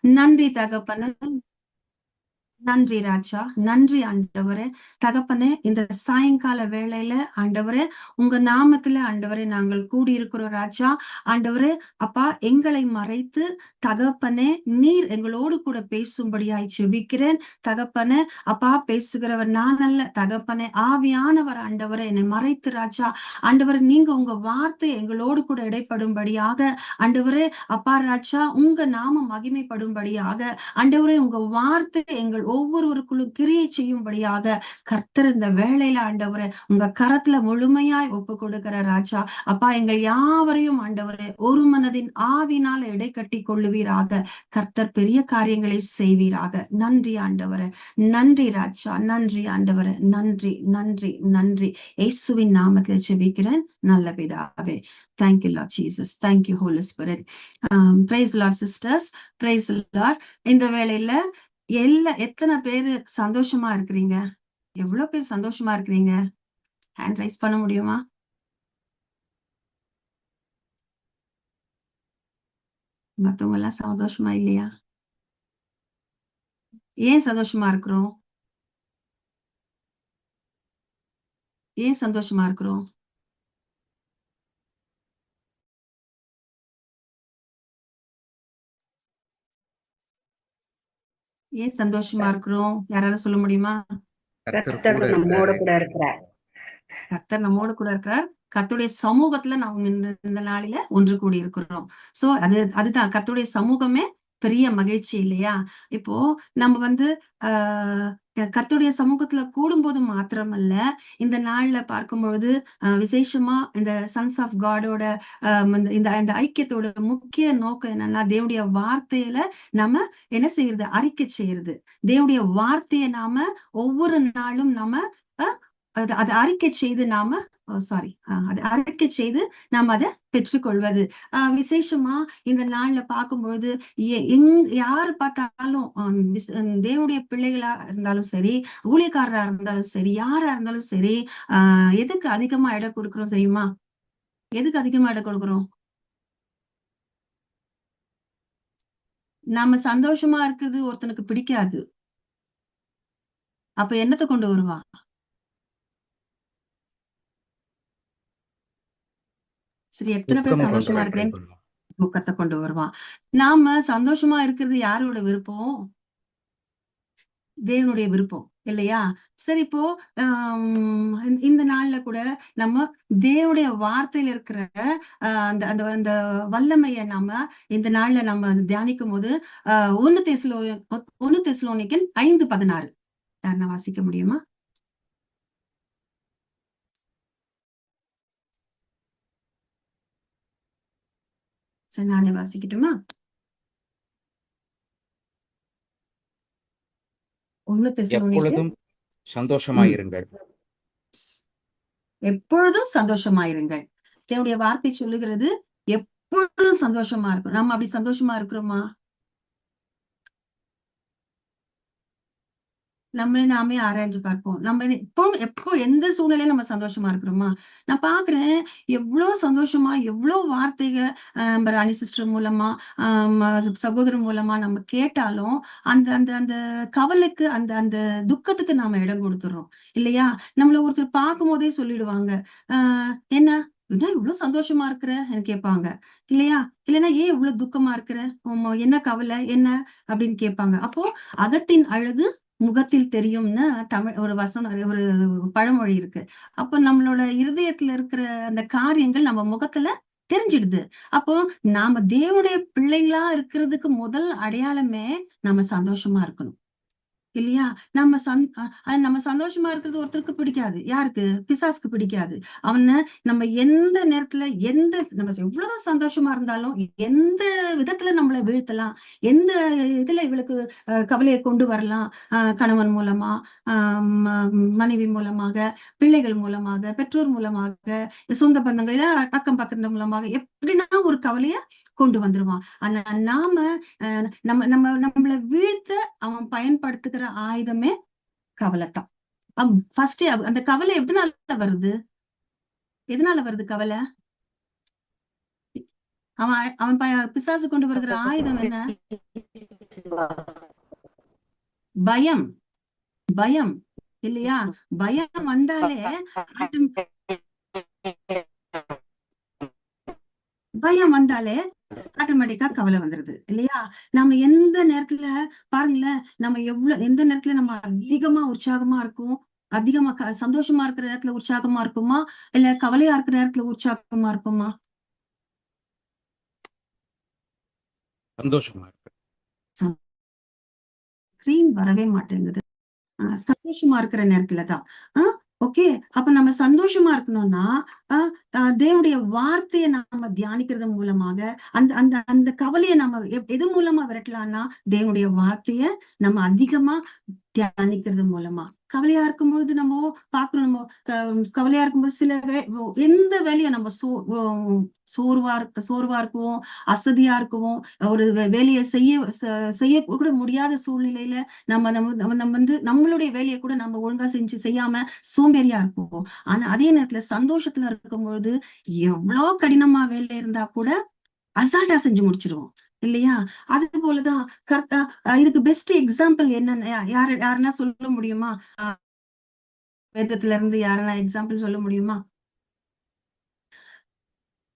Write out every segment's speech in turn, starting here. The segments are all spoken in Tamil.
நன்றி தகப்பனே. நன்றி ராஜா, நன்றி ஆண்டவரே. தகப்பனே, இந்த சாயங்கால வேளையில ஆண்டவரே, உங்க நாமத்துல ஆண்டவரே நாங்கள் கூடியிருக்கிறோம் ராஜா. ஆண்டவரே அப்பா, எங்களை மறைத்து தகப்பனே நீர் எங்களோடு கூட பேசும்படியாய் ஜெபிக்கிறேன். தகப்பனே அப்பா, பேசுகிறவர் நான் அல்ல தகப்பனே, ஆவியானவர் ஆண்டவரே என்னை மறைத்து ராஜா. ஆண்டவரே, நீங்க உங்க வார்த்தை எங்களோடு கூட இடைப்படும்படியாக ஆண்டவரே அப்பா ராஜா, உங்க நாமம் மகிமைப்படும்படியாக ஆண்டவரே, உங்க வார்த்தை எங்கள் ஒவ்வொருவருக்குள்ளும் கிரியை செய்யும்படியாக கர்த்தர் இந்த வேளையில ஆண்டவரே உங்க கரத்துல முழுமையாய் ஒப்பு கொடுக்கிற ராஜா. அப்பா, எங்கள் யாவரையும் ஆண்டவரே ஒரு மனதின் ஆவினால இடை கட்டி கொள்ளுவீராக. கர்த்தர் பெரிய காரியங்களை செய்வீராக. நன்றி ஆண்டவரே, நன்றி ராஜா, நன்றி ஆண்டவரே, நன்றி நன்றி நன்றி. இயேசுவின் நாமத்தில் ஜெபிக்கிறேன் நல்ல பிதாவே. Thank you Lord Jesus. Thank you Holy Spirit. Praise Lord sisters, praise Lord. இந்த வேளையில எத்தனை பேரு சந்தோஷமா இருக்கிறீங்க? எவ்வளவு பேர் சந்தோஷமா இருக்கிறீங்க? ஹேண்ட் ரைஸ் பண்ண முடியுமா? மத்தவங்க எல்லாம் சந்தோஷமா இல்லையா? ஏன் சந்தோஷமா இருக்கிறோம்? ஏன் சந்தோஷமா இருக்கிறோம்? ஏன் சந்தோஷமா இருக்கிறோம்? யாராவது சொல்ல முடியுமா? கர்த்தர் நம்மோட கூட இருக்கிறார். கர்த்தர் நம்மோடு கூட இருக்கிறார். கர்த்தருடைய சமூகத்துல நாம் இந்த நாளில ஒன்று கூடி இருக்கிறோம். சோ அதுதான் கர்த்தருடைய சமூகமே பெரிய மகிழ்ச்சி இல்லையா? இப்போ நம்ம ஆஹ் கர்த்தருடைய சமூகத்துல கூடும்போது மாத்திரமல்ல, இந்த நாள்ல பார்க்கும் பொழுது விசேஷமா இந்த சன்ஸ் ஆஃப் காடோட இந்த இந்த ஐக்கியத்தோட முக்கிய நோக்கம் என்னன்னா, தேவனுடைய வார்த்தையில நம்ம என்ன செய்யறது? அறிக்கை செய்யறது. தேவனுடைய வார்த்தையை நாம ஒவ்வொரு நாளும் நாம அதை அறிக்கை செய்து நாம அதை அறிக்கை செய்து நாம் அதை பெற்றுக்கொள்வது. விசேஷமா இந்த நாள்ல பார்க்கும் பொழுது யாரு பார்த்தாலும் தேவனுடைய பிள்ளைகளா இருந்தாலும் சரி, ஊழியக்காரரா இருந்தாலும் சரி, யாரா இருந்தாலும் சரி, எதுக்கு அதிகமா இடம் கொடுக்கிறோம் தெரியுமா? எதுக்கு அதிகமா இடம் கொடுக்கிறோம்? நம்ம சந்தோஷமா இருக்குது ஒருத்தனுக்கு பிடிக்காது. அப்ப என்னத்தை கொண்டு வருவான்? சரி, எத்தனை பேர் சந்தோஷமா இருக்கிறேன்? துக்கத்தை கொண்டு வருவான். நாம சந்தோஷமா இருக்கிறது யாரோட விருப்பம்? தேவனுடைய விருப்பம் இல்லையா? சரி, இப்போ இந்த நாள்ல கூட நம்ம தேவனுடைய வார்த்தையில இருக்கிற அந்த அந்த அந்த வல்லமைய நாம இந்த நாள்ல நம்ம தியானிக்கும் போது 1 தெசலோனிக்கன் 5:16 யாருன்னா வாசிக்க முடியுமா? சரி, நானே வாசிக்கட்டுமா? 1 தெசலோனிக்கன் சந்தோஷமாயிருங்கள், எப்பொழுதும் சந்தோஷமாயிருங்கள். தேவனுடைய வார்த்தை சொல்லுகிறது எப்பொழுதும் சந்தோஷமா இருக்கும். நம்ம அப்படி சந்தோஷமா இருக்கிறோமா? நம்மளே நாமே ஆராய்ஞ்சு பார்ப்போம். நம்ம எப்போ எந்த சூழ்நிலையில நம்ம சந்தோஷமா இருக்கிறோமா? நான் பாக்குறேன், எவ்வளவு சந்தோஷமா எவ்வளவு வார்த்தைகள் ராணி சிஸ்டர் மூலமா சகோதரர் மூலமா நம்ம கேட்டாலும் அந்த அந்த அந்த கவலைக்கு அந்த அந்த துக்கத்துக்கு நாம இடம் கொடுத்துறோம் இல்லையா? நம்மள ஒருத்தர் பார்க்கும் போதே சொல்லிடுவாங்க, என்ன இவ்வளவு சந்தோஷமா இருக்கிற கேட்பாங்க இல்லையா? இல்லைன்னா ஏன் இவ்வளவு துக்கமா இருக்கிற, என்ன கவலை என்ன அப்படின்னு கேட்பாங்க. அப்போ அகத்தின் அழகு முகத்தில் தெரியும்னு தமிழ் ஒரு ஒரு பழமொழி இருக்கு. அப்ப நம்மளோட இருதயத்துல இருக்கிற அந்த காரியங்கள் நம்ம முகத்துல தெரிஞ்சிடுது. அப்போ நாம தேவனுடைய பிள்ளைகளா இருக்கிறதுக்கு முதல் அடையாளமே நம்ம சந்தோஷமா இருக்கணும் இல்லையா? நம்ம சந்தோஷமா இருக்கிறது ஒருத்தருக்கு பிடிக்காது. யாருக்கு? பிசாசுக்கு பிடிக்காது. அவனை நம்ம எந்த நேரத்துல நம்ம எவ்வளவுதான் சந்தோஷமா இருந்தாலும் எந்த விதத்துல நம்மளை வீழ்த்தலாம், எந்த இதுல இவளுக்கு கவலையை கொண்டு வரலாம், கணவன் மூலமா, மனைவி மூலமாக, பிள்ளைகள் மூலமாக, பெற்றோர் மூலமாக, சொந்த பந்தங்கள அக்கம் பக்கத்து மூலமாக எப்படின்னா ஒரு கவலைய கொண்டு வந்துருவான். ஆனா நாம நம்மளை வீழ்த்த அவன் பயன்படுத்துகிற ஆயுதமே கவலைத்தான். அந்த கவலை எதனால வருது கவலை? அவன் பிசாசு கொண்டு வருகிற ஆயுதம் என்ன? பயம் பயம் இல்லையா? பயம் வந்தாலே பயம் வந்தாலே ஆட்டோமேட்டிக்கா கவலை வந்துருது இல்லையா? நம்ம எந்த நேரத்துல பாருங்களேன், நம்ம எந்த நேரத்துல நம்ம அதிகமா உற்சாகமா இருக்கும், அதிகமா சந்தோஷமா இருக்கிற நேரத்துல உற்சாகமா இருக்குமா, இல்ல கவலையா இருக்கிற நேரத்துல உற்சாகமா இருக்குமா? சந்தோஷமா இருக்கு. ஸ்கிரீன் வரவே மாட்டேங்குது. சந்தோஷமா இருக்கிற நேரத்துலதான். ஓகே. அப்ப நம்ம சந்தோஷமா இருக்கணும்னா தேவனுடைய வார்த்தையை நம்ம தியானிக்கிறது மூலமாக அந்த அந்த அந்த கவலையை நம்ம எது மூலமா விரட்டலாம்னா தேவனுடைய வார்த்தைய நம்ம அதிகமா தியானிக்கிறது மூலமா. கவலையா இருக்கும்பொழுது நம்ம பாக்குறோம், நம்ம கவலையா இருக்கும்போது சில எந்த வேலையும் நம்ம சோர்வா இருக்குவோம், அசதியா இருக்குவோம், ஒரு வேலையை செய்ய கூட முடியாத சூழ்நிலையில நம்ம நம்ம நம்ம வந்து நம்மளுடைய வேலையை கூட நம்ம ஒழுங்கா செய்யாம சோம்பேறியா இருப்போம். ஆனா அதே நேரத்துல சந்தோஷத்துல இருக்கும் பொழுது எவ்வளவு கடினமா வேலை இருந்தா கூட அசால்ட்டா செஞ்சு முடிச்சிருவோம் இல்லையா? அது போலதான் கரெக்டா. இதுக்கு பெஸ்ட் எக்ஸாம்பிள் என்னன்னு யாருன்னா சொல்ல முடியுமா? வேதத்துல இருந்து யாருன்னா எக்ஸாம்பிள் சொல்ல முடியுமா?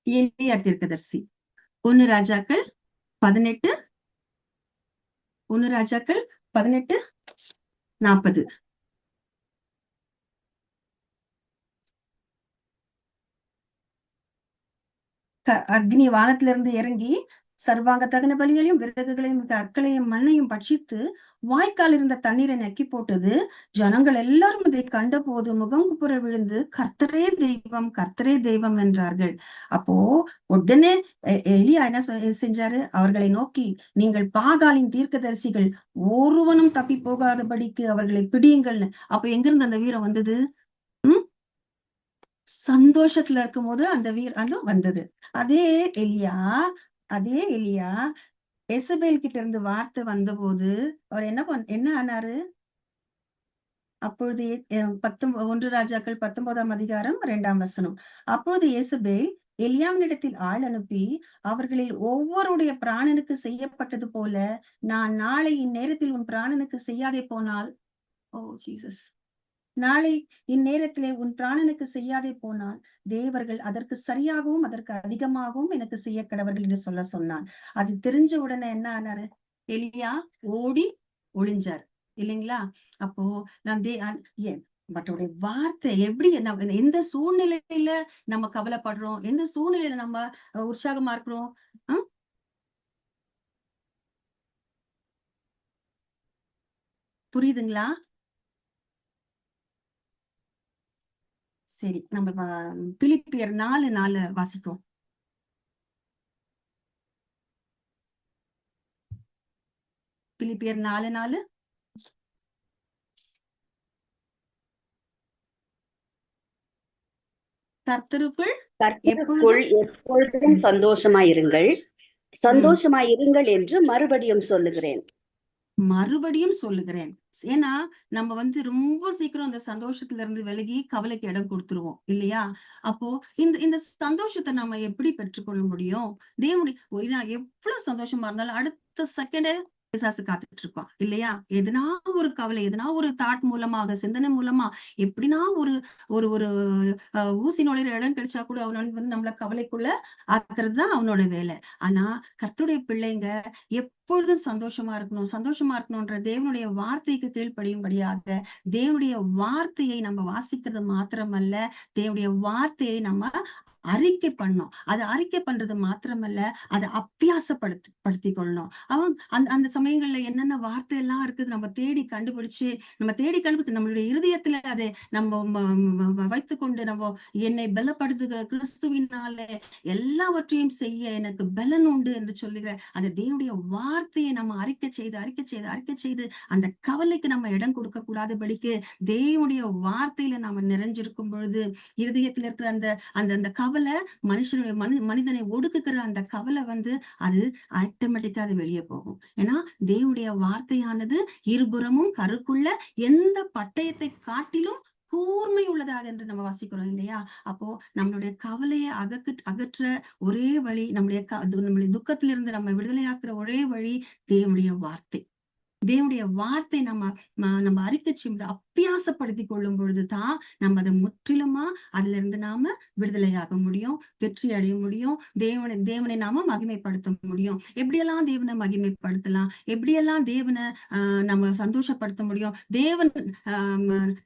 எலியா தீர்க்கதரிசி. 1 ராஜாக்கள் 18 18:40. அக்னி வானத்துல இருந்து இறங்கி சர்வாங்க தகன பலிகளையும் விறகுகளையும் கற்களையும் மண்ணையும் பட்சித்து வாய்க்கால் இருந்த தண்ணீரை நக்கி போட்டது. ஜனங்கள் எல்லாரும் இதை கண்ட போது முகங்குப்புற விழுந்து கர்த்தரே தெய்வம் என்றார்கள். அப்போ உடனே எலியா என்ன செஞ்சாரு? அவர்களை நோக்கி, நீங்கள் பாகாலின் தீர்க்கதரிசிகள், ஒருவனும் தப்பி போகாதபடிக்கு அவர்களை பிடியுங்கள்னு. அப்ப எங்கிருந்து அந்த வீரம் வந்தது? சந்தோஷத்துல இருக்கும் போது அந்த வந்தது. அதே எலியா எசபேல் கிட்ட இருந்து வார்த்தை வந்தபோது அவர் என்ன ஆனாரு? அப்பொழுது 1 ராஜாக்கள் 19:2. அப்பொழுது எசபேல் எலியாவினிடத்தில் ஆள் அனுப்பி, அவர்களில் ஒவ்வொருடைய பிராணனுக்கு செய்யப்பட்டது போல நான் நாளை இந்நேரத்தில் உன் பிராணனுக்கு செய்யாதே போனால், ஓ ஜீசஸ், நாளை இந்நேரத்திலே உன் பிராணனுக்கு செய்யாதே போனால் தேவர்கள் அதற்கு சரியாகவும் அதற்கு அதிகமாகவும் எனக்கு செய்ய கடவர்கள் என்று சொன்னான். அது தெரிஞ்ச உடனே என்ன ஆனாரு? எலியா ஓடி ஒளிஞ்சார் இல்லைங்களா? அப்போ நான் பட்டுடைய வார்த்தை எப்படி எந்த சூழ்நிலையில நம்ம கவலைப்படுறோம், எந்த சூழ்நிலையில நம்ம உற்சாகமா இருக்கிறோம், புரியுதுங்களா? சரி, நம்ம பிலிப்பியர் 4:4 வாசிப்போம். பிலிப்பியர் 4:4. கர்த்தருக்குள் எப்பொழுதும் சந்தோஷமாயிருங்கள் என்று மறுபடியும் சொல்லுகிறேன். ஏன்னா நம்ம ரொம்ப சீக்கிரம் அந்த சந்தோஷத்துல இருந்து விலகி கவலைக்கு இடம் கொடுத்துருவோம் இல்லையா? அப்போ இந்த சந்தோஷத்தை நம்ம எப்படி பெற்றுக்கொள்ள முடியும்? தேவனுடைய எவ்வளவு சந்தோஷமா இருந்தாலும் அடுத்த செகண்டே பிசாசு காத்துட்டு இருப்பான் இல்லையா? எதனா ஒரு கவலை, எதனா ஒரு தாட் மூலமாக, சிந்தனை மூலமா எப்படின்னா ஒரு ஒரு ஒரு ஊசி நுழையிற இடம் கிடைச்சா கூட அவனோட நம்மள கவலைக்குள்ள ஆக்குறது தான் அவனோட வேலை. ஆனா கர்த்தருடைய பிள்ளைங்க எப்பொழுதும் சந்தோஷமா இருக்கணும்ன்ற தேவனுடைய வார்த்தைக்கு கீழ்ப்படியும்படியாக தேவனுடைய வார்த்தையை நம்ம வாசிக்கிறது மாத்திரமல்ல, தேவனுடைய வார்த்தையை நம்ம அறிக்கை பண்ணணும். அது அறிக்கை பண்றது மாத்திரமல்ல, அதை அபியாசப்படுத்தி கொள்ளணும். அந்த சமயங்கள்ல என்னென்ன வார்த்தை எல்லாம் இருக்குது நம்ம தேடி கண்டுபிடிச்சு நம்மளுடைய இருதயத்துல அதை நம்ம வைத்துக்கொண்டு நம்ம என்னை பலப்படுத்துகிற கிறிஸ்துவினாலே எல்லாவற்றையும் செய்ய எனக்கு பலன் உண்டு என்று சொல்லுகிற அந்த தேவனுடைய வார்த்தையை நம்ம அறிக்கை செய்து அந்த கவலைக்கு நம்ம இடம் கொடுக்க கூடாதபடிக்கு தேவனுடைய வார்த்தையில நம்ம நிறைஞ்சிருக்கும் பொழுது இருதயத்துல இருக்கிற அந்த அந்த கவலை மனிதனை ஒடுக்குகிற அந்த கவலை அது ஆட்டோமேட்டிக்கா அது வெளியே போகும். ஏன்னா தேவனுடைய வார்த்தையானது இருபுறமும் கருக்குள்ள எந்த பட்டயத்தை காட்டிலும் கூர்மை உள்ளதாக என்று நம்ம வாசிக்கிறோம் இல்லையா? அப்போ நம்மளுடைய கவலையை அகற்ற ஒரே வழி, நம்மளுடைய துக்கத்திலிருந்து நம்ம விடுதலையாக்குற ஒரே வழி தேவனுடைய வார்த்தை. தேவனுடைய வார்த்தை நம்ம அறிக்கை செய்வது அப்பியாசப்படுத்தி கொள்ளும் பொழுதுதான் நம்ம அதை முற்றிலுமா அதுல இருந்து நாம விடுதலையாக முடியும், வெற்றி அடைய முடியும், தேவனை நாம மகிமைப்படுத்த முடியும். எப்படியெல்லாம் தேவனை மகிமைப்படுத்தலாம், எப்படியெல்லாம் தேவனை நம்ம சந்தோஷப்படுத்த முடியும்? தேவன்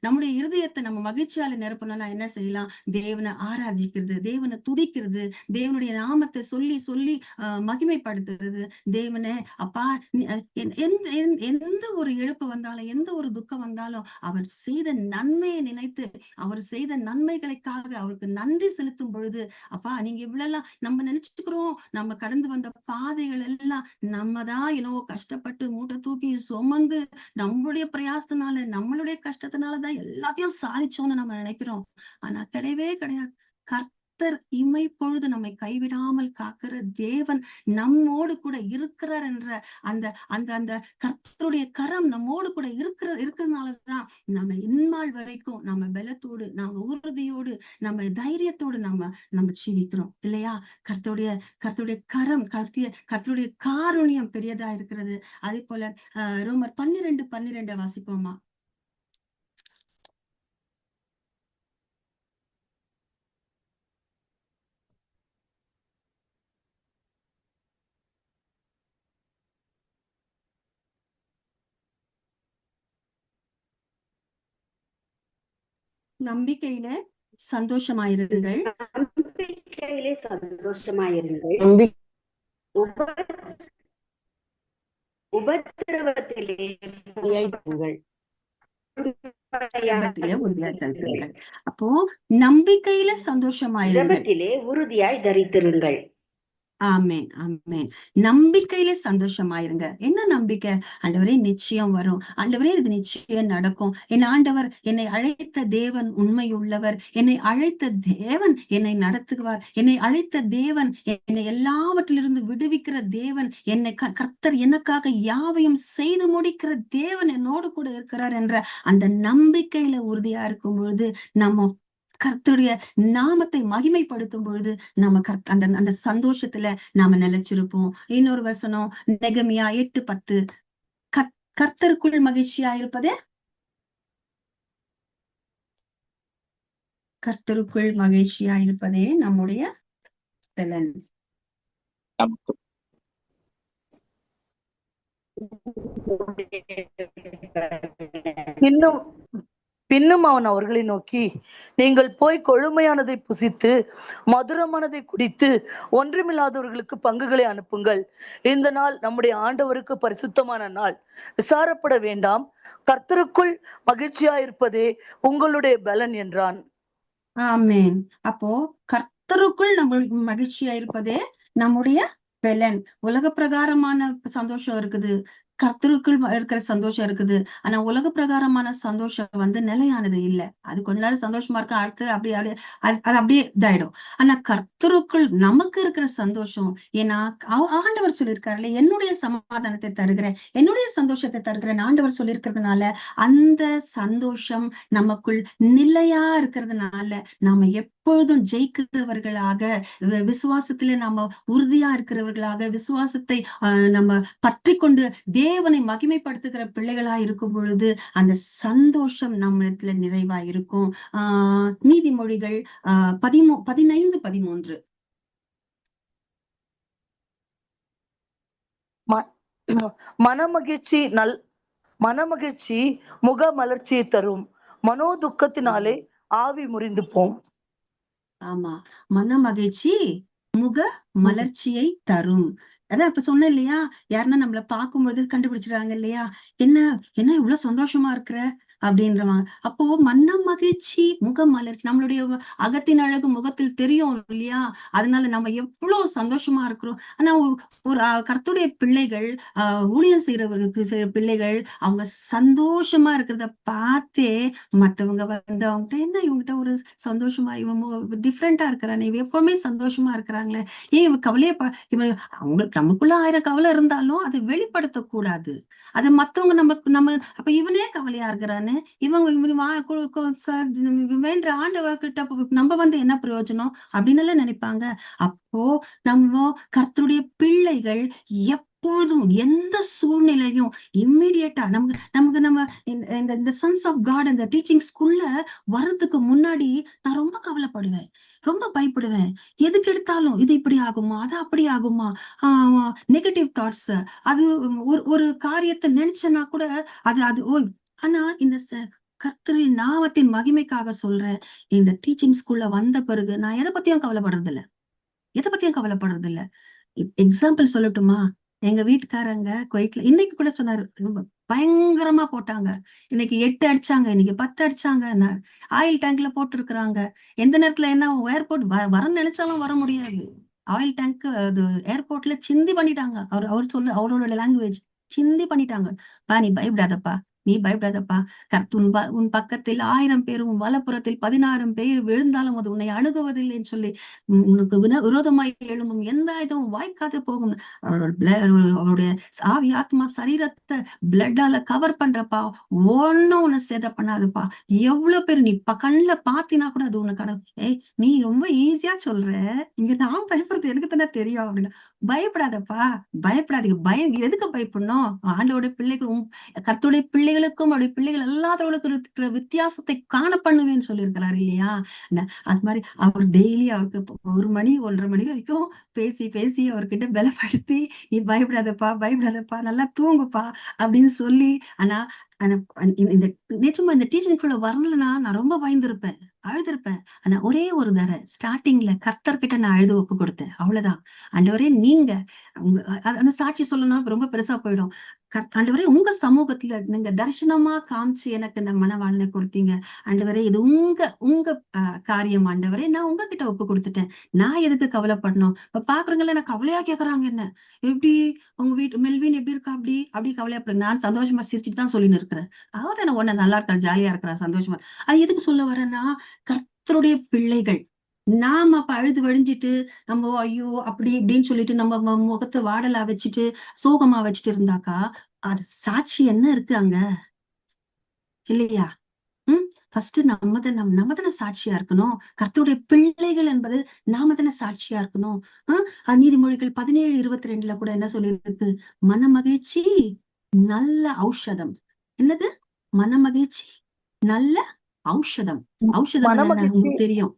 நம்முடைய இருதயத்தை நம்ம மகிழ்ச்சியால நிரப்பணும்னா என்ன செய்யலாம்? தேவனை ஆராதிக்கிறது, தேவனை துதிக்கிறது, தேவனுடைய நாமத்தை சொல்லி சொல்லி மகிமைப்படுத்துறது. தேவனை அப்பா, எந்த ஒரு இழப்பு வந்தாலும், எந்த ஒரு துக்கம் வந்தாலும், அவர் செய்த நன்மையை நினைத்து, அவர் செய்த நன்மைகளுக்காக அவருக்கு நன்றி செலுத்தும் பொழுது, அப்பா நீங்க இவ்வளவு நம்ம நினைச்சுக்கிறோம், நம்ம கடந்து வந்த பாதைகள் எல்லாம் நம்ம தான் கஷ்டப்பட்டு மூட்டை தூக்கி சுமந்து நம்மளுடைய பிரயாசத்தினால, நம்மளுடைய கஷ்டத்தினாலதான் எல்லாத்தையும் சாதிச்சோம்னு நம்ம நினைக்கிறோம். ஆனா கிடையவே கிடையாது. கர்த்தர் இமைப்பொழுது நம்மை கைவிடாமல் காக்கிற தேவன் நம்மோடு கூட இருக்கிறார் என்ற அந்த அந்த அந்த கர்த்தருடைய கரம் நம்மோடு கூட இருக்கிறதுனாலதான் நம்ம இந்நாள் வரைக்கும் நம்ம பலத்தோடு, நம்ம உறுதியோடு, நம்ம தைரியத்தோடு நம்ம ஜீவிக்கிறோம் இல்லையா? கர்த்தருடைய கரம், கர்த்தருடைய காருண்யம் பெரியதா இருக்கிறது. அதே போல ரோமர் 12:12 வாசிப்போமா? நம்பிக்கையில சந்தோஷமாயிருங்கள், நம்பிக்கையிலே சந்தோஷமாயிருங்கள், உபத்திரவத்திலே உறுதியாயிருங்கள். அப்போ நம்பிக்கையில சந்தோஷமாயிருங்கள், ஜெபத்திலே உறுதியாய் தரித்திருங்கள். ஆமேன், ஆமேன். நம்பிக்கையில சந்தோஷமாயிருங்க. என்ன நம்பிக்கை? ஆண்டவரே நிச்சயம் வரும், ஆண்டவரே இது நிச்சயம் நடக்கும், என் ஆண்டவர் என்னை அழைத்த தேவன் உண்மையுள்ளவர், என்னை அழைத்த தேவன் என்னை நடத்துவார், என்னை அழைத்த தேவன் என்னை எல்லாவற்றிலிருந்து விடுவிக்கிற தேவன், என்னை கர்த்தர் எனக்காக யாவையும் செய்து முடிக்கிற தேவன் என்னோடு கூட இருக்கிறார் என்ற அந்த நம்பிக்கையில உறுதியா இருக்கும் பொழுது, நம்ம கர்த்தருடைய நாமத்தை மகிமைப்படுத்தும் பொழுது நம்ம அந்த சந்தோஷத்துல நாம நிலைச்சிருப்போம். இன்னொரு வசனம் நெகமியா 8:10, கர்த்தருக்குள் மகிழ்ச்சியா இருப்பதே, கர்த்தருக்குள் மகிழ்ச்சியா இருப்பதே நம்முடைய பலன். பின்னும் அவன் அவர்களை நோக்கி, நீங்கள் போய் கொழுமையானதை புசித்து மதுரமானதை குடித்து ஒன்றுமில்லாதவர்களுக்கு பங்குகளை அனுப்புங்கள். இந்த நாள் நம்முடைய ஆண்டவருக்கு பரிசுத்தமான நாள், விசாரப்பட வேண்டாம், கர்த்தருக்குள் மகிழ்ச்சியாயிருப்பதே உங்களுடைய பலன் என்றான். ஆமேன். அப்போ கர்த்தருக்குள் நம்ம மகிழ்ச்சியா இருப்பதே நம்முடைய பலன். உலக பிரகாரமான சந்தோஷம் இருக்குது, கர்த்தருக்குள் இருக்கிற சந்தோஷம் இருக்குது. ஆனா உலக பிரகாரமான சந்தோஷம் நிலையானது இல்ல. அது கொஞ்ச நேரம் சந்தோஷமா இருக்க, அடுத்து அப்படியே அது அப்படியே இதாயிடும். ஆனா கர்த்தருக்குள் நமக்கு இருக்கிற சந்தோஷம், ஏன்னா ஆண்டவர் சொல்லியிருக்காருல்ல, என்னுடைய சமாதானத்தை தருகிறேன், என்னுடைய சந்தோஷத்தை தருகிறேன் ஆண்டவர் சொல்லியிருக்கிறதுனால அந்த சந்தோஷம் நமக்குள் நிலையா இருக்கிறதுனால நாம எப்பொழுதும் ஜெயிக்கிறவர்களாக, விசுவாசத்திலே நாம உறுதியா இருக்கிறவர்களாக, விசுவாசத்தை நம்ம பற்றி கொண்டு தேவனை மகிமைப்படுத்துகிற பிள்ளைகளா இருக்கும் பொழுது அந்த சந்தோஷம் நம்மிடத்துல நிறைவா இருக்கும். நீதிமொழிகள் 15:13. மனமகிழ்ச்சி முக மலர்ச்சியை தரும், மனோ துக்கத்தினாலே ஆவி முறிந்து போம். ஆமா, மன மகிழ்ச்சி முக மலர்ச்சியை தரும். அதான் இப்ப சொன்ன இல்லையா, யாருன்னா நம்மள பார்க்கும்பொழுது கண்டுபிடிச்சிடறாங்க இல்லையா, என்ன இவ்வளவு சந்தோஷமா இருக்கிற அப்படின்றவாங்க. அப்போ மன மகிழ்ச்சி முக மலர்ச்சி, நம்மளுடைய அகத்தின் அழகு முகத்தில் தெரியும் இல்லையா, அதனால நம்ம எவ்வளவு சந்தோஷமா இருக்கிறோம். ஆனா ஒரு கர்த்தருடைய பிள்ளைகள், ஊழியம் செய்யற பிள்ளைகள், அவங்க சந்தோஷமா இருக்கிறத பார்த்தே மத்தவங்க அவங்ககிட்ட, என்ன இவங்ககிட்ட ஒரு சந்தோஷமா, இவங்க டிஃப்ரெண்டா இருக்கிறானே, இவ எப்பவுமே சந்தோஷமா இருக்கிறாங்களே, ஏன் இவ கவலையே இவங்க அவங்களுக்கு நமக்குள்ள 1000 கவலை இருந்தாலும் அதை வெளிப்படுத்தக்கூடாது. அதை மத்தவங்க நம்ம அப்ப இவனே கவலையா இருக்கிறானே, பாக்குறேன். சார் வேண்ட ஆண்டவர்கிட்ட நம்ம என்ன பிரயோஜனம் அப்படின்னு எல்லாம் நினைப்பாங்க. அப்போ நம்ம கர்த்தருடைய பிள்ளைகள் எப்பொழுதும் எந்த சூழ்நிலையும் இம்மிடியட்டா நம்ம இந்த சன்ஸ் ஆஃப் காட் இந்த டீச்சிங் ஸ்கூல்ல வர்றதுக்கு முன்னாடி நான் ரொம்ப கவலைப்படுவேன், ரொம்ப பயப்படுவேன். எதுக்கு எடுத்தாலும் இது இப்படி ஆகுமா, அது அப்படி ஆகுமா, நெகட்டிவ் தாட்ஸ். அது ஒரு காரியத்தை நினைச்சேன்னா கூட அது அது ஆனா இந்த கர்த்தரின் நாமத்தின் மகிமைக்காக சொல்றேன். இந்த டீச்சிங் ஸ்கூல்ல வந்த பிறகு நான் எதை பத்தியும் கவலைப்படுறது இல்ல. எக்ஸாம்பிள் சொல்லட்டுமா? எங்க வீட்டுக்காரங்க குவைட்ல இன்னைக்கு கூட சொன்னாரு, பயங்கரமா போட்டாங்க. இன்னைக்கு 8 அடிச்சாங்க, இன்னைக்கு 10 அடிச்சாங்க. ஆயில் டேங்க்ல போட்டு இருக்கிறாங்க. எந்த நேரத்துல என்ன ஏர்போர்ட் வரன்னு நினைச்சாலும் வர முடியாது. ஆயில் டேங்க் அது ஏர்போர்ட்ல சிந்தி பண்ணிட்டாங்க. அவரோட லாங்குவேஜ் சிந்தி பண்ணிட்டாங்க. நீ பயப்படாதப்பா, நீ பயப்படாதப்பா. உன் பக்கத்தில் 1000 பேரும் உன் வலப்புறத்தில் 16 பேர் விழுந்தாலும் அது உன்னை அணுகுவதில்லைன்னு சொல்லி உனக்கு விரோதமாய் எழும்பும் எந்த ஆயுதமும் வாய்க்காது போகும். அவருடைய ஆவி ஆத்மா சரீரத்தை பிளட்டால கவர் பண்றப்பா, ஒன்னும் உன்னை சேத பண்ணாதுப்பா. எவ்வளவு பேர் நீ கண்ணுல பாத்தினா கூட அது உனக்கு நீ ரொம்ப ஈஸியா சொல்ற, இங்க நான் பயப்படுறது எனக்கு தானே தெரியும் அப்படின்னு. பயப்படாதப்பா, பயப்படாதீங்க. எதுக்கு பயப்படணும்? ஆண்டோட பிள்ளைகள் கர்த்தருடைய பிள்ளைகளுக்கும் அவருடைய பிள்ளைகள் எல்லாத்தவர்களுக்கும் இருக்கிற வித்தியாசத்தை காண பண்ணுவேன்னு சொல்லியிருக்கிறாரு இல்லையா? அது மாதிரி அவர் டெய்லி அவருக்கு 1 மணி 1:30 மணி வரைக்கும் பேசி அவர்கிட்ட பலப்படுத்தி, நீ பயப்படாதப்பா, நல்லா தூங்குப்பா அப்படின்னு சொல்லி. ஆனா இந்த நிஜமா இந்த டீச்சிங் குள்ள வரலன்னா நான் ரொம்ப பயந்துருப்பேன், அழுதுருப்பேன். ஆனா ஒரே ஒரு தடவை ஸ்டார்டிங்ல கர்த்தர்கிட்ட நான் அழுது ஒப்பு கொடுத்தேன். அவ்வளவுதான். ஆண்டவரே நீங்க அந்த சாட்சி சொல்லணும் ரொம்ப பெருசா போயிடும். ஆண்டவரே உங்க சமூகத்துல நீங்க தரிசனமா காமிச்சு எனக்கு இந்த மனவாழ்னை கொடுத்தீங்க. ஆண்டவரே இது உங்க காரியம். ஆண்டவரே நான் உங்ககிட்ட ஒப்பு கொடுத்துட்டேன். நான் எதுக்கு கவலைப்படணும்? இப்ப பாக்குறவங்கள நான் கவலையா கேக்குறாங்க. என்ன எப்படி உங்க வீட்டு மெல்வின் எப்படி இருக்கா? அப்படி கவலையாப்படுங்க. நான் சந்தோஷமா சிரிச்சுட்டு தான் சொல்லின்னு இருக்கிறேன். அவர் என்ன ஒண்ணு நல்லா இருக்கா, ஜாலியா இருக்கிறா, சந்தோஷமா. அது எதுக்கு சொல்ல வரேன்னா, கர்த்தருடைய பிள்ளைகள் நாம அப்ப அழுது வழிஞ்சிட்டு நம்ம ஐயோ அப்படி இப்படின்னு சொல்லிட்டு நம்ம முகத்தை வாடலா வச்சுட்டு சோகமா வச்சுட்டு இருந்தாக்கா அது சாட்சி என்ன இருக்கு அங்க இல்லையா? ஃபர்ஸ்ட் நம்ம தானே சாட்சியா இருக்கணும். கர்த்தருடைய பிள்ளைகள் என்பது நாம தானே சாட்சியா இருக்கணும். நீதிமொழிகள் 17:22 கூட என்ன சொல்லியிருக்கு? மனமகிழ்ச்சி நல்ல ஔஷதம். என்னது? மனமகிழ்ச்சி நல்ல ஔஷதம். உங்களுக்கு தெரியும்.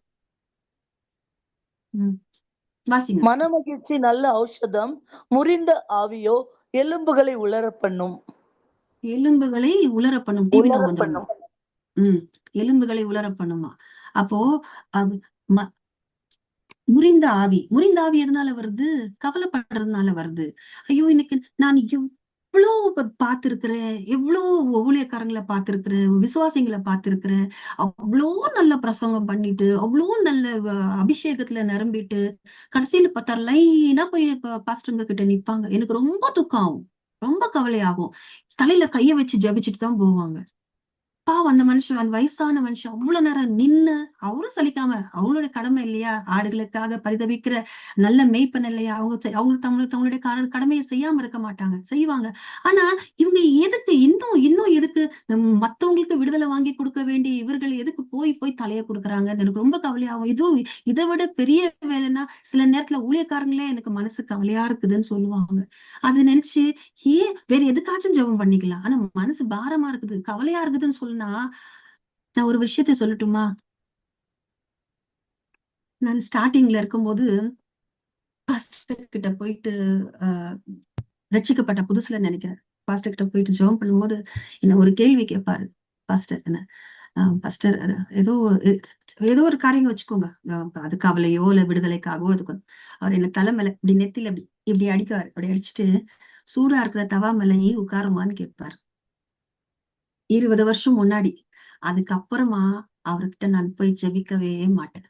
மனமகிழ்ச்சி நல்ல ஔஷதம், முறிந்த ஆவியோ எலும்புகளை உலர பண்ணும். எலும்புகளை உலர பண்ணுமா? அப்போ முறிந்த ஆவி எதனால வருது? கவலைப்படுறதுனால வருது. ஐயோ இன்னைக்கு நான் எவ்வளவு பார்த்திருக்கிறேன், எவ்வளவு ஊழியக்காரங்களை பார்த்திருக்கிறேன், விசுவாசிகளை பார்த்திருக்கிறேன். அவ்வளோ நல்ல பிரசங்கம் பண்ணிட்டு, அவ்வளோ நல்ல அபிஷேகத்துல நிரம்பிட்டு, கடைசியில பார்த்தா லைனா போய் பாஸ்டருங்க கிட்ட நிப்பாங்க. எனக்கு ரொம்ப துக்கம் ஆகும், ரொம்ப கவலையாகும். தலையில கைய வச்சு ஜபிச்சுட்டு தான் போவாங்க. பாவம் அந்த மனுஷன், அந்த வயசான மனுஷன் அவ்வளவு நேரம் நின்னு அவரும் சலிக்காம, அவங்களோட கடமை இல்லையா? ஆடுகளுக்காக பரிதவிக்கிற நல்ல மேய்ப்பன் இல்லையா? அவங்க தங்களுடைய கடமையை செய்யாம இருக்க மாட்டாங்க, செய்வாங்க. ஆனா இவங்க எதுக்கு இன்னும் எதுக்கு மத்தவங்களுக்கு விடுதலை வாங்கி கொடுக்க வேண்டிய இவர்கள் எதுக்கு போய் தலைய கொடுக்குறாங்க? எனக்கு ரொம்ப கவலையாகும். இதுவும் இதை விட பெரிய வேலைன்னா சில நேரத்துல ஊழியக்காரங்களே எனக்கு மனசு கவலையா இருக்குதுன்னு சொல்லுவாங்க. அது நினைச்சு வேற எதுக்காச்சும் ஜெபம் பண்ணிக்கலாம். ஆனா மனசு பாரமா இருக்குது, கவலையா இருக்குதுன்னு சொல்லுனா நான் ஒரு விஷயத்த சொல்லட்டுமா? நான் ஸ்டார்டிங்ல இருக்கும்போது பாஸ்டர் கிட்ட போயிட்டு ரட்சிக்கப்பட்ட புதுசுல நினைக்கிறேன், பாஸ்டர் கிட்ட போயிட்டு ஜெபம் பண்ணும்போது என்ன ஒரு கேள்வி கேட்பாரு பாஸ்டர். என்ன பாஸ்டர் ஏதோ ஒரு காரியம் வச்சுக்கோங்க, அது கவலையோ இல்ல விடுதலைக்காகவோ அதுக்கு அவர் என்ன தலை மேல இப்படி நெத்தில இப்படி அடிக்குவாரு. அப்படி அடிச்சுட்டு சூடா இருக்கிற தவா மேல உட்காருமான்னு கேட்பாரு. 20 வருஷம் முன்னாடி. அதுக்கப்புறமா அவர்கிட்ட நான் போய் ஜெபிக்கவே மாட்டேன்.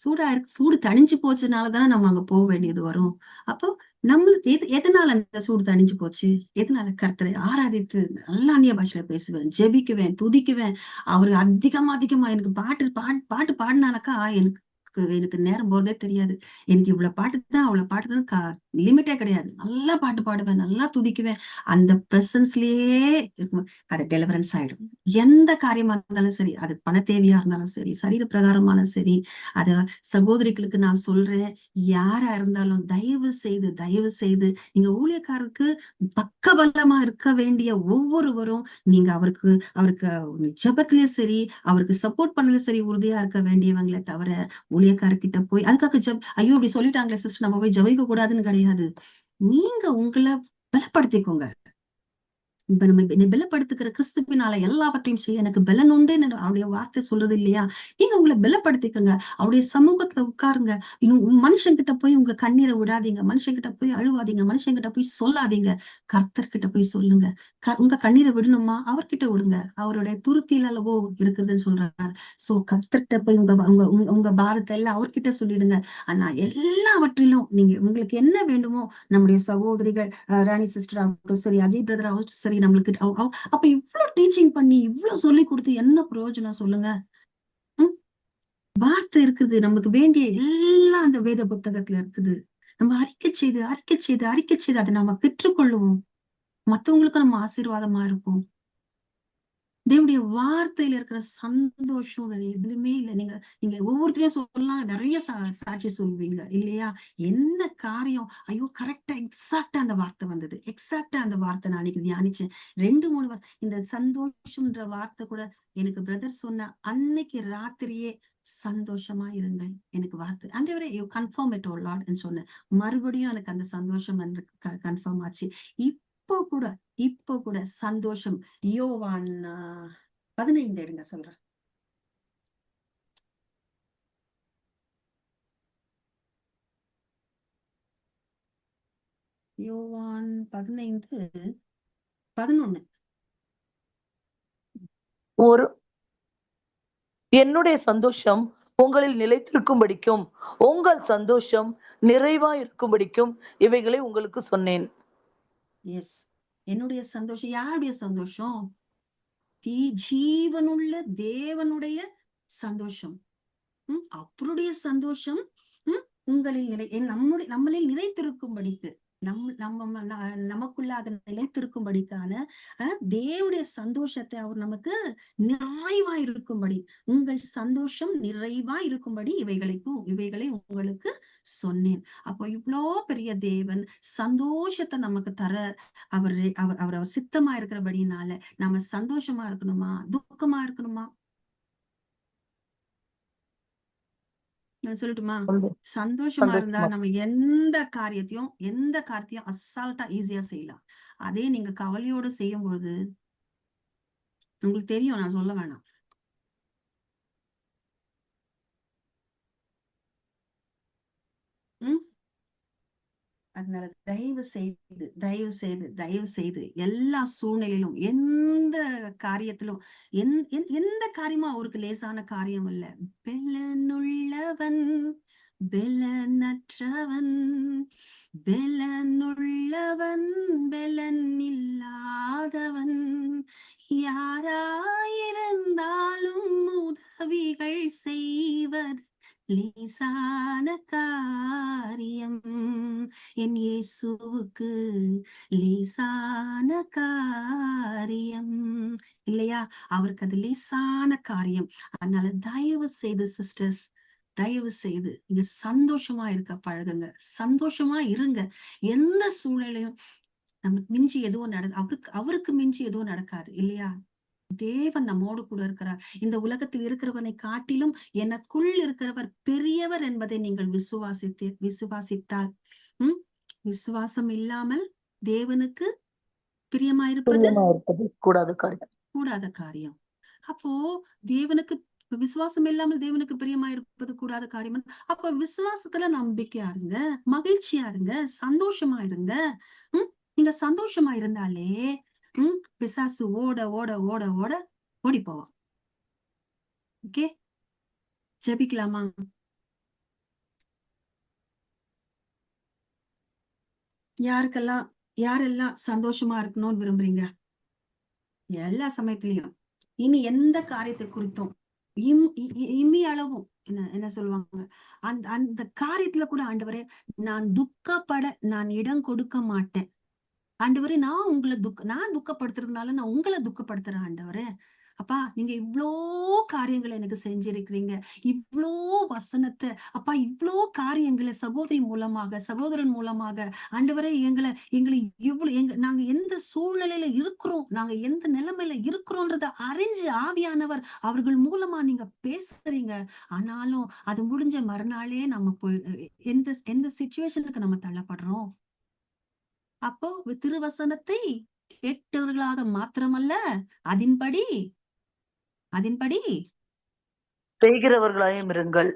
சூடு தணிஞ்சு போச்சதுனாலதானே நம்ம அங்க போக வேண்டியது வரும். அப்போ நம்மளுக்கு எதனால அந்த சூடு தணிஞ்சு போச்சு? எதனால? கர்த்தரை ஆராதித்து நல்லா அந்நிய பாஷையில பேசுவேன், ஜெபிக்குவேன், துதிக்குவேன். அவரு அதிகமா எனக்கு பாட்டு பாடினாலக்கா எனக்கு நேரம் போறதே தெரியாது. எனக்கு இவ்வளவு பாட்டு தான் அவ்வளவு பாட்டு தான் லிமிட்டே கிடையாது. நல்லா பாட்டு பாடுவேன், நல்லா துதிக்குவேன். அந்த பிரசன்ஸ்லயே இருக்கும். அது டெலிவரன்ஸ் ஆயிடும். எந்த காரியமா இருந்தாலும் சரி, அது பண தேவையா இருந்தாலும் சரி, சரீர பிரகாரமான சரி, அத சகோதரிகளுக்கு நான் சொல்றேன், யாரா இருந்தாலும் தயவு செய்து நீங்க ஊழியக்காரருக்கு பக்கபலமா இருக்க வேண்டிய ஒவ்வொருவரும் நீங்க அவருக்கு ஜெபத்திலயும் சரி, அவருக்கு சப்போர்ட் பண்ணல சரி, உறுதியா இருக்க வேண்டியவங்களே தவிர ஊழியக்காரர்கிட்ட போய் அதுக்காக ஐயோ இப்படி சொல்லிட்டாங்களே சிஸ்டர் நம்ம போய் ஜெபிக்க கூடாதுன்னு கிடையாது. நீங்க உங்களை பலப்படுத்திக்கோங்க. இப்ப நம்ம பலப்படுத்துக்கிற கிறிஸ்துவினால எல்லாவற்றையும் செய்ய எனக்கு பலன் உண்டு அவருடைய வார்த்தை சொல்றது இல்லையா? நீங்க உங்களை பலப்படுத்திக்கங்க. அவருடைய சமூகத்துல உட்காருங்க. இன்னும் மனுஷங்கிட்ட போய் உங்க கண்ணீரை விடாதீங்க. மனுஷங்கிட்ட போய் அழுவாதீங்க. மனுஷங்கிட்ட போய் சொல்லாதீங்க. கர்த்தர்கிட்ட போய் சொல்லுங்க. உங்க கண்ணீரை விடணுமா அவர்கிட்ட விடுங்க. அவருடைய துருத்தியில அல்லவோ இருக்குதுன்னு சொல்றாரு. சோ கர்த்தர்கிட்ட போய் உங்க பாரத்தை எல்லாம் அவர்கிட்ட சொல்லிடுங்க. ஆனா எல்லாவற்றிலும் நீங்க உங்களுக்கு என்ன வேண்டுமோ நம்முடைய சகோதரிகள் ராணி சிஸ்டர் ஆகட்டும் சரி, அஜய் பிரதர் ஆகட்டும் சரி, நம்மளுக்கு அப்ப இவ்வளவு டீச்சிங் பண்ணி இவ்வளவு சொல்லி கொடுத்து என்ன பிரயோஜனம் சொல்லுங்க? வார்த்தை இருக்குது, நமக்கு வேண்டிய எல்லாம் அந்த வேத புத்தகத்துல இருக்குது. நம்ம அறிக்கை செய்து அதை நம்ம பெற்றுக்கொள்ளுவோம். மத்தவங்களுக்கும் நம்ம ஆசீர்வாதமா இருப்போம். தேவனுடைய வார்த்தையில இருக்கிற சந்தோஷம் வேற எதுவுமே இல்லை. நீங்க ஒவ்வொருத்தரையும் சொல்லலாம், நிறைய சாட்சி சொல்வீங்க இல்லையா? என்ன காரியம் ஐயோ கரெக்டா எக்ஸாக்டா அந்த வார்த்தை வந்தது. எக்ஸாக்டா அந்த வார்த்தை நான் அன்னைக்கு தியானிச்சேன். 2-3 இந்த சந்தோஷம்ன்ற வார்த்தை கூட எனக்கு பிரதர் சொன்ன அன்னைக்கு ராத்திரியே சந்தோஷமா இருங்கள் எனக்கு வார்த்தை ஆண்டவரே யூ கன்ஃபார்ம் இட் ஓ லார்ட்னு சொன்னேன். மறுபடியும் எனக்கு அந்த சந்தோஷம் கன்ஃபார்ம் ஆச்சு. இப்போ கூட சந்தோஷம். யோவான் 15 எடுங்க சொல்றேன். யோவான் 15:11 என்னுடைய சந்தோஷம் உங்களில் நிலைத்திருக்கும்படிக்கும் உங்கள் சந்தோஷம் நிறைவா இருக்கும்படிக்கும் இவைகளை உங்களுக்கு சொன்னேன். எஸ், என்னுடைய சந்தோஷம் யாருடைய சந்தோஷம்? ஜீவனுள்ள தேவனுடைய சந்தோஷம். அவருடைய சந்தோஷம் உங்களில் நம்மளில் நிலைத்திருக்கும்படிக்கு நமக்குள்ளாக நிலைத்திருக்கும்படிக்கான தேவனுடைய சந்தோஷத்தை அவர் நமக்கு நிறைவா இருக்கும்படி, உங்கள் சந்தோஷம் நிறைவா இருக்கும்படி இவைகளை உங்களுக்கு சொன்னேன். அப்போ இவ்வளோ பெரிய தேவன் சந்தோஷத்தை நமக்கு தர அவர் சித்தமா இருக்கிறபடினால நம்ம சந்தோஷமா இருக்கணுமா துக்கமா இருக்கணுமா? சொல்லட்டுமா? சந்தோஷமா இருந்தா நம்ம எந்த காரியத்தையும் அசால்ட்டா ஈஸியா செய்யலாம். அதே நீங்க கவலையோட செய்யும் பொழுது உங்களுக்கு தெரியும், நான் சொல்ல வேணாம். அதனால தயவு செய்து எல்லா சூழ்நிலையிலும் எந்த காரியத்திலும் எந்த காரியமும் அவருக்கு லேசான காரியம் இல்ல. பெலனுள்ளவன் பெலனற்றவன் பெலனுள்ளவன் பெலன் இல்லாதவன் யாராயிருந்தாலும் உதவிகள் செய்வது லேசான காரியம். என் இயேசுவுக்கு லேசான காரியம் இல்லையா? அவருக்கு அது லேசான காரியம். அதனால தயவு செய்து சிஸ்டர்ஸ், தயவு செய்து நீங்க சந்தோஷமா இருக்க பழகுங்க. சந்தோஷமா இருங்க. எந்த சூழ்நிலையும் நமக்கு மிஞ்சி எதுவும் அவருக்கு மிஞ்சி எதுவும் நடக்காது இல்லையா? தேவன் நம்மோடு கூட இருக்கிறார். இந்த உலகத்தில் இருக்கிறவனை காட்டிலும் எனக்குள் இருக்கிறவர் பெரியவர் என்பதை நீங்கள் விசுவாசித்தால் விசுவாசம் இல்லாமல் தேவனுக்கு பிரியமாயிருப்பது கூடாத காரியம். அப்போ தேவனுக்கு விசுவாசம் இல்லாமல் தேவனுக்கு பிரியமாயிருப்பது கூடாத காரியம். அப்ப விசுவாசத்துல நம்பிக்கையா இருங்க, மகிழ்ச்சியா இருங்க, சந்தோஷமா இருங்க. நீங்க சந்தோஷமா இருந்தாலே பிசாசு ஓட ஓட ஓட ஓட ஓடி போவான். ஓகே, ஜெபிக்கலாமா? யாரெல்லாம் சந்தோஷமா இருக்கணும்னு விரும்புறீங்க? எல்லா சமயத்திலையும் இனி எந்த காரியத்தை குறித்தும் இம்மி அளவும் என்ன சொல்லுவாங்க, அந்த அந்த காரியத்துல கூட ஆண்டவரே நான் துக்கப்பட நான் இடம் கொடுக்க மாட்டேன். ஆண்டவரே நான் துக்கப்படுத்துறதுனால நான் உங்களை துக்கப்படுத்துறேன் ஆண்டவரே. அப்பா நீங்க இவ்ளோ காரியங்களை எனக்கு செஞ்சிருக்கிறீங்க. இவ்ளோ வசனத்தை அப்பா இவ்ளோ காரியங்களை சகோதரி மூலமாக சகோதரன் மூலமாக ஆண்டவரே எங்களை எங்களை நாங்க எந்த சூழ்நிலையில இருக்கிறோம், நாங்க எந்த நிலைமையில இருக்கிறோன்றத அறிஞ்சு ஆவியானவர் அவர்கள் மூலமா நீங்க பேசுறீங்க. ஆனாலும் அது முடிஞ்ச மறுநாளே நம்ம போய் எந்த எந்த சிச்சுவேஷனுக்கு நம்ம தள்ளப்படுறோம். அப்போ திருவசனத்தை கேட்டவர்களாக மாத்திரமல்ல அதன்படி அதன்படி செய்கிறவர்களாயும் இருங்கள்.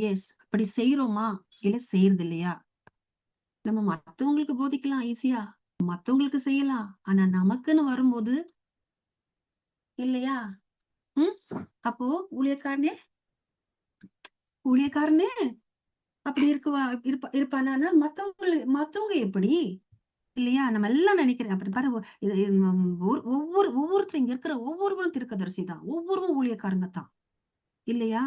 எஸ் அப்படி செய்யறோமா இல்ல செய்யறது இல்லையா? நம்ம மத்தவங்களுக்கு போதிக்கலாம் ஈஸியா, மத்தவங்களுக்கு செய்யலாம். ஆனா நமக்குன்னு வரும்போது இல்லையா? அப்போ ஊழியக்காரனே ஊழியக்காரனே அப்படி இருப்பானா? மத்தவங்க எப்படி இல்லையா? நம்ம எல்லாம் நினைக்கிறேன் அப்படி பாரு. ஒவ்வொருத்தரும் இங்க இருக்கிற ஒவ்வொருவரும் தீர்க்கதரிசி தான், ஒவ்வொருவரும் ஊழியக்காரங்க தான் இல்லையா?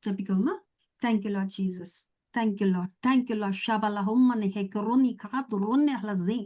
ஜெபிக்கோமா? Thank you Lord Jesus. Thank you Lord. Thank you Lord. Shabalahumma hekroni kadrone halazin.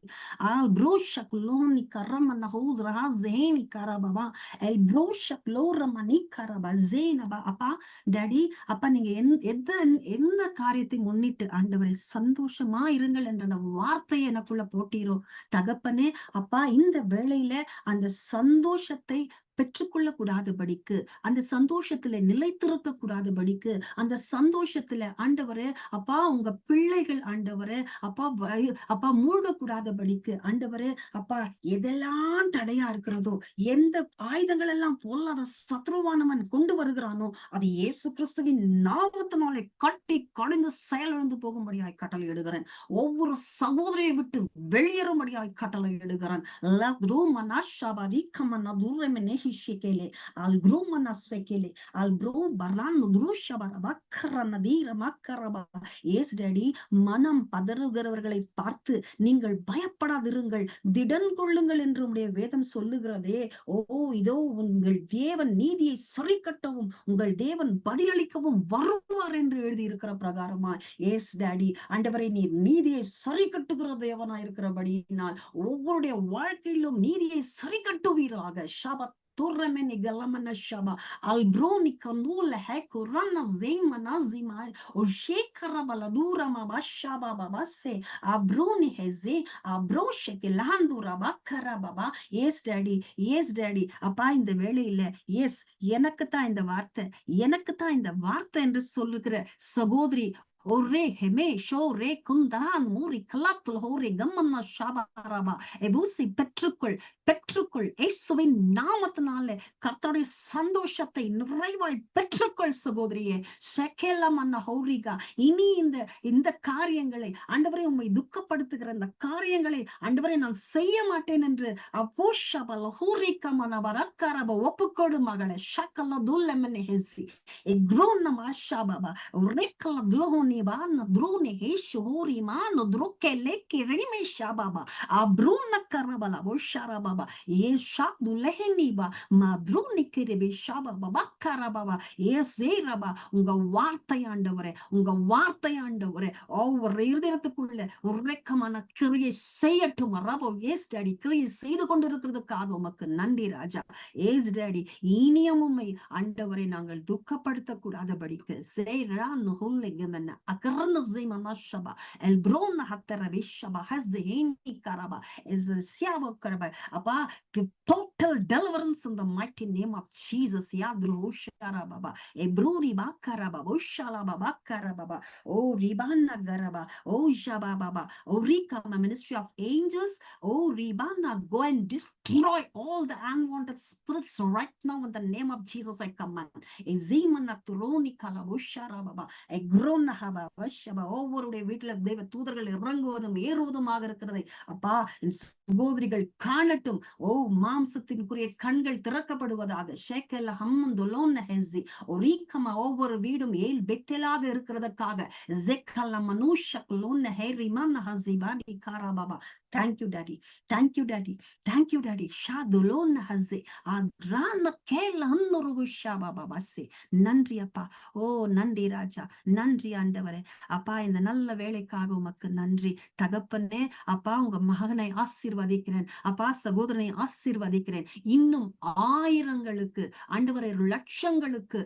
Al brosha kuloni karamana hodra hazeni karababa. El brosha klora mani karabazena ba. அப்பா டாடி அப்பா நீங்க எந்த காரியத்தை முன்னிட்டு ஆண்டவரை சந்தோஷமா இருங்கள் என்ற அந்த வார்த்தையை எனக்குள்ள போட்டீரோ தகப்பனே, அப்பா இந்த வேளையில அந்த சந்தோஷத்தை பெற்றுக்கொள்ள கூடாதபடிக்கு, அந்த சந்தோஷத்துல நிலைத்திருக்க கூடாதபடிக்கு, அந்த சந்தோஷத்துல ஆண்டவரே அப்பா உங்க பிள்ளைகள் ஆண்டவரே அப்பா மூழ்க கூடாதபடிக்கு ஆண்டவரே அப்பா எதெல்லாம் தடையா இருக்கிறதோ, எந்த ஆயுதங்கள் எல்லாம் பொல்லாத சத்ருவானவன் கொண்டு வருகிறானோ அது இயேசு கிறிஸ்துவின் நாமத்தினாலே கட்டி கடிந்து செயலிழந்து போகும்படியாய் கட்டளை இடுகிறேன். ஒவ்வொரு சகோதரியை விட்டு வெளியேறும்படியாய் கட்டளை இடுகிறேன். Shekele, al grumana sekele, al bro barano drushabara bakarana dira makaraba. Yes, Daddy, மனம் பதறுகிறவர்களை பார்த்து நீங்கள் பயப்படாதிருங்கள், திடன் கொள்ளுங்கள் என்று உடைய வேதம் சொல்லுகிறதே. ஓ இதோ உங்கள் தேவன் நீதியை சரிக்கட்டவும் உங்கள் தேவன் பதிலளிக்கவும் வருவார் என்று எழுதி இருக்கிற பிரகாரமா. எஸ் டாடி ஆண்டவரை நீர் நீதியை சரி கட்டுகிற தேவனா இருக்கிறபடியினால் ஒவ்வொருடைய வாழ்க்கையிலும் நீதியை சரி கட்டுவீராக. ஷாபத் Torremeni galamana shaba albroni kanula hekurana zemana zima o shekara baladura mabashaba babase abroni heze abroshe kelandura bakara baba. Yes daddy, yes daddy. அப்பா இந்த வேளையில எஸ் எனக்கு தான் இந்த வார்த்தை என்று சொல்லுகிற சகோதரி ஒரே ஹெமே ஷோ ரே குந்தான் மூரி கலாத்துல ஹோரே கம்மன்னா ஷாபாராபா எபூசி பெற்றுக்கொள் இயேசுவின் நாமத்தினாலே கர்த்தருடைய சந்தோஷத்தை நிறைவாய் பெற்றுக்கொள் சகோதரியே. ஷெகேலமன்னா ஹோரிகா இனி இந்த காரியங்களை ஆண்டவரே உம்மை துக்கப்படுத்துகிற இந்த காரியங்களை ஆண்டவரே நான் செய்ய மாட்டேன் என்று அப்போஷபல ஹோரிகமன வரக்கரப ஒப்புக்கொடு மகளே. ஷக்கல துல்லமனே ஹெசி எக்ரோன மாஷாபாபா ரெக்கல துலோனி Bana drone hesho hori mano droke leke rime shababa abruna karabala boshara baba yesha dulehni ba madrone kerebe shababa bakarababa yeseraba. உங்க வார்த்தை ஆண்டவரே ஒவ்வொரு இருதயத்துக்குள்ள உரைக்கமான கிரியை செய்யட்டும். ரபோ எஸ் டாடி கிரியை செய்து கொண்டிருக்கிறதுக்காக உமக்கு நன்றி ராஜா. எஸ் டாடி இனியும் உம்மை ஆண்டவரை நாங்கள் துக்கப்படுத்த கூடாதபடிக்கு செய்றான்னு ஹுல்லைகமன أكرنا زي ما نشبه البرون حتى ربيشبه هزهيني كربا is the siavo karaba aba give total deliverance in the mighty name of Jesus. Yadru sharababa ebruri bakaraba boshala baba karababa o ribana garaba o shababa o rika ministry of angels o ribana go and destroy all the unwanted spirits right now in the name of Jesus. I command ezimana turoni kalabushara baba egrona ஒவ்வொருடைய வீட்டுல தெய்வ தூதர்கள் இறங்குவதும் ஏறுவதுமாக இருக்கிறதை அப்பா சகோதரிகள் காணட்டும். ஓ மாம்சத்திற்குரிய கண்கள் திறக்கப்படுவதாக. ஷேக்கல்ல ஹம்மந்துலோன்ன ஹெஸி ஒரீக்கமா ஒவ்வொரு வீடும் ஏல் பெத்தலாக இருக்கிறதுக்காக ஜெக்கல்ல மனுஷக்லோன்ன ஹெரிமன் ஹஸிபாடி காராபாபா. Thank you daddy. டாடி ஷாதுலோன் ஹஸ்ஸே அக்ரான கேல அன்னொரு ஷாபாபா பஸ்ஸே. நன்றி அப்பா. ஓ நன்றி ராஜா, நன்றி ஆண்டவரே. அப்பா இந்த நல்ல வேலைக்காக உமக்கு நன்றி தகப்பனே. அப்பா உங்க மகனை ஆசீர்வதிக்கிறேன் அப்பா, சகோதரனை ஆசீர்வதிக்கிறேன். இன்னும் ஆயிரங்களுக்கு ஆண்டவரே, லட்சங்களுக்கு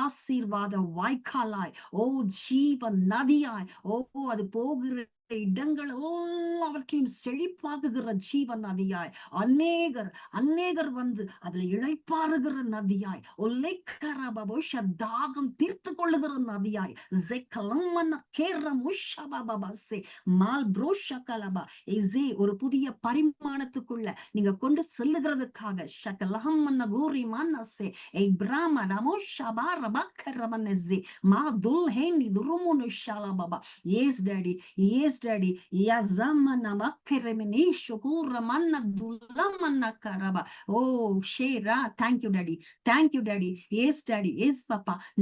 ஆசீர்வாத வாய்க்காலாய், ஓ ஜீவ நதியாய், ஓ அது போகிற இடங்கள் எல்லாவற்றையும் செழிப்பாக்குகிற ஜீவ நதியாய், அநேகர் வந்து அதுல இளைப்பாறுகிற நதியாய், தாகம் தீர்த்து கொள்ளுகிற நதியாய், ஒரு புதிய பரிமாணத்துக்குள்ள நீங்க கொண்டு செல்லுகிறதுக்காக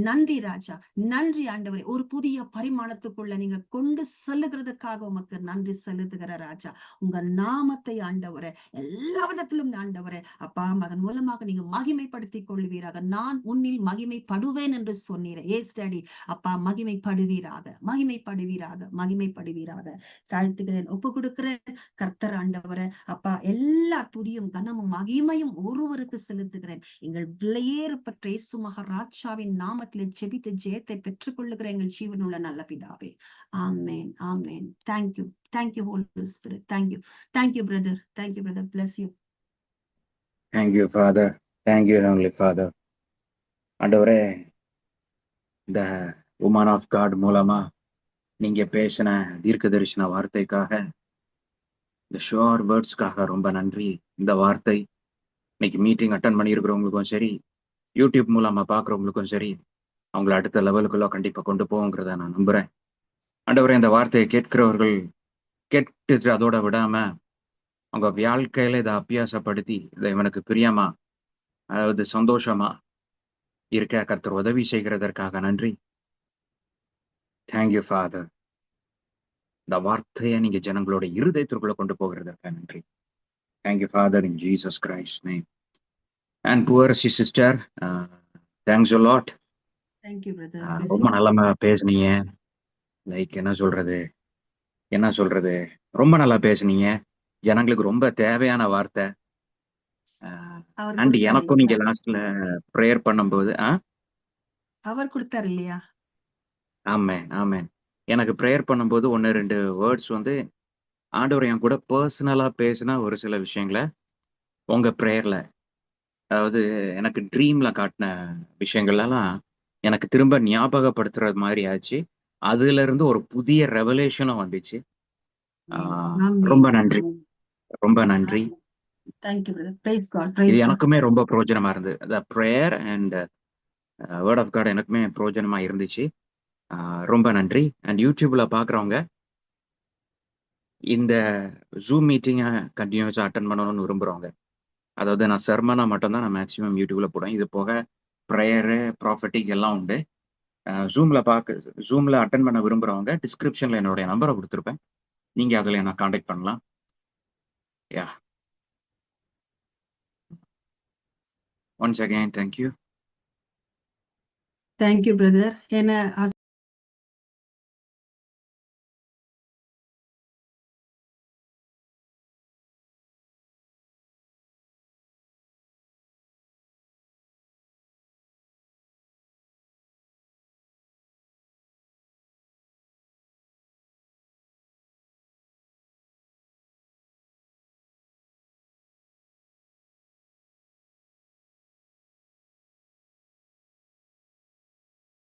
நன்றி ராஜா, நன்றி ஆண்டவரே. ஒரு புதிய பரிமாணத்துக்குள்ள நீங்க கொண்டு செல்லுகிறதுக்காக உமக்கு நன்றி செலுத்துகிற ராஜா. உங்க நாமத்தை ஆண்டவரே எல்லா விதத்திலும் ஆண்டவரே அப்பா மகன் மூலமாக நீங்க மகிமைப்படுத்திக் கொள்வீராக. நான் உன்னில் மகிமைப்படுவேன் என்று சொன்னீரே. ஏஸ் டாடி அப்பா, மகிமைப்படுவீராக, மகிமைப்படுவீராக, மகிமைப்படுவீராக. தாழ்த்துகிறேன், ஒப்பு கொடுக்கிறேன் கர்த்தர் ஆண்டவரே அப்பா. எல்லா துதியும் கனமும் மகிமையும் ஒருவருக்கு செலுத்துகிறேன். எங்கள் விலையேறப்பட்ட இயேசு மகாராஜாவின் நாமத்திலே ஜெபித்து ஜெயத்தை பெற்றுக் கொள்ளுகிற எங்கள் ஜீவனுள்ள நல்ல பிதாவே. Amen, amen. Thank you, thank you Holy Spirit. Thank you brother, bless you. Thank you Father, thank you Heavenly Father. ஆண்டவரே, இந்த woman of God மூலமா நீங்க பேசின தீர்க்க தரிசன வார்த்தைக்காக, இந்த ஷோர் வேர்ட்ஸ்க்காக ரொம்ப நன்றி. இந்த வார்த்தை இன்னைக்கு மீட்டிங் அட்டன் பண்ணியிருக்கிறவங்களுக்கும் சரி, யூடியூப் மூலமா பார்க்குறவங்களுக்கும் சரி, அவங்கள அடுத்த லெவலுக்குள்ள கண்டிப்பா கொண்டு போவோங்கிறத நான் நம்புறேன். ஆண்டவரே, இந்த வார்த்தையை கேட்கிறவர்கள் கேட்டுட்டு அதோட விடாம அவங்க வாழ்க்கையில இதை அபியாசப்படுத்தி இதை இவனுக்கு பிரியமா, அதாவது சந்தோஷமா இருக்க கர்த்தர் உதவி செய்கிறதற்காக நன்றி. Thank you father. இந்த வார்த்தையை நீங்க ஜனங்களோட இருதயத்திற்குள்ள கொண்டு போகிறதற்காக நன்றி. Thank you father, in Jesus Christ name. And poor sister, thanks a lot. Thank you brother. ரொம்ப நல்லா பேசுனீங்க. லைக் என்ன சொல்றது, ரொம்ப நல்லா பேசுனீங்க. ஜனங்களுக்கு ரொம்ப தேவையான வார்த்தை. அண்ட் எனக்கும் நீங்க லாஸ்ட்ல ப்ரேயர் பண்ணும்போது அவர் கொடுத்தாரு இல்லையா? ஆமென், ஆமென். எனக்கு ப்ரேயர் பண்ணும்போது 1-2 வேர்ட்ஸ் வந்து ஆண்டவர் என் கூட பர்சனலா பேசின ஒரு சில விஷயங்களை உங்க ப்ரேயர்ல, அதாவது எனக்கு ட்ரீம்ல காட்டின விஷயங்கள்லாம் எனக்கு திரும்ப ஞாபகப்படுத்துறது மாதிரி ஆச்சு. அதுல இருந்து ஒரு புதிய ரெவலேஷனும் வந்துச்சு. ரொம்ப நன்றி, ரொம்ப நன்றி. Thank you brother. Praise God. இது எனக்குமே ரொம்ப பிரயோஜனமா இருந்தது. the prayer and word of God எனக்குமே பிரயோஜனமா இருந்துச்சு. ரொம்ப நன்றி. அண்ட் யூடியூப்ல பாக்குறவங்க இந்த ஜூம் மீட்டிங்கை கண்டினியூஸா அட்டன் பண்ணணும்னு விரும்புறவங்க, அதாவது நான் சர்மனா மட்டும்தான் நான் மேக்ஸிமம் யூடியூப்ல போடுவேன். இது போக ப்ரேயரு, ப்ராஃபட்டிக் எல்லாம் உண்டு. ஜூம்ல அட்டன் பண்ண விரும்புறவங்க டிஸ்கிரிப்ஷன்ல என்னுடைய நம்பரை கொடுத்துருப்பேன். நீங்க அதில் என்ன காண்டாக்ட் பண்ணலாம். Ya, once again thank you. Thank you brother. என்ன